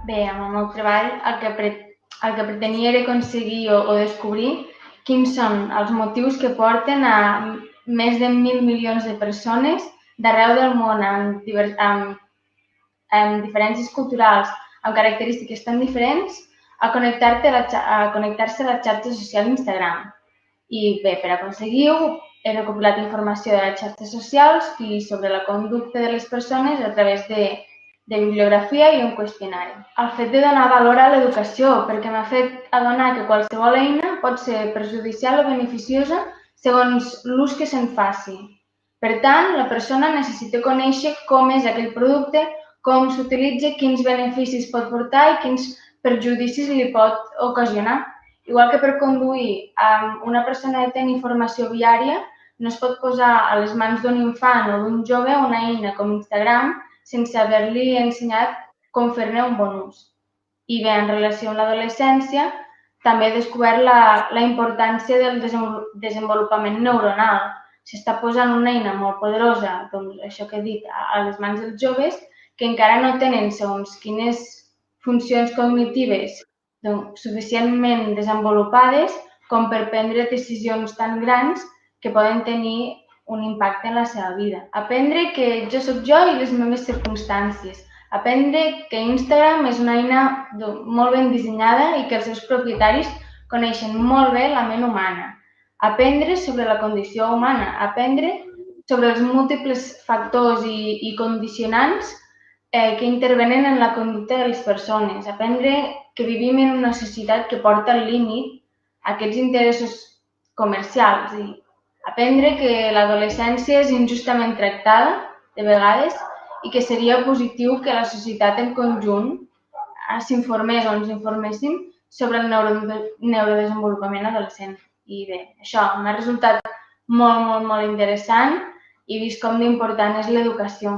Bé, amb el meu treball el que pretenia era aconseguir o descobrir quins són els motius que porten a més de 1.000 milions de persones d'arreu del món amb diferències culturals, amb característiques tan diferents, a connectar-se a la xarxa social Instagram. I bé, per aconseguir-ho, he recopilat informació de les xarxes socials i sobre la conducta de les persones a través de bibliografia i un qüestionari. El fet de donar valor a l'educació, perquè m'ha fet adonar que qualsevol eina pot ser perjudicial o beneficiosa segons l'ús que se'n faci. Per tant, la persona necessita conèixer com és aquell producte, com s'utilitza, quins beneficis pot portar i quins perjudicis li pot ocasionar. Igual que per conduir, una persona que té informació viària no es pot posar a les mans d'un infant o d'un jove una eina com Instagram sense haver-li ensenyat com fer-ne un bon ús. I bé, en relació amb l'adolescència, també he descobert la importància del desenvolupament neuronal. S'està posant una eina molt poderosa, doncs això que he dit, a les mans dels joves, que encara no tenen segons quines funcions cognitives suficientment desenvolupades com per prendre decisions tan grans que poden tenir un impacte en la seva vida. Aprendre que jo sóc jo i les meves circumstàncies. Aprendre que Instagram és una eina molt ben dissenyada i que els seus propietaris coneixen molt bé la ment humana. Aprendre sobre la condició humana. Aprendre sobre els múltiples factors i condicionants que intervenen en la conducta de les persones. Aprendre que vivim en una societat que porta al límit aquests interessos comercials i aprendre que l'adolescència és injustament tractada, de vegades, i que seria positiu que la societat en conjunt s'informés o ens informéssim sobre el neurodesenvolupament adolescent. I bé, això m'ha resultat molt interessant i vist com d'important és l'educació.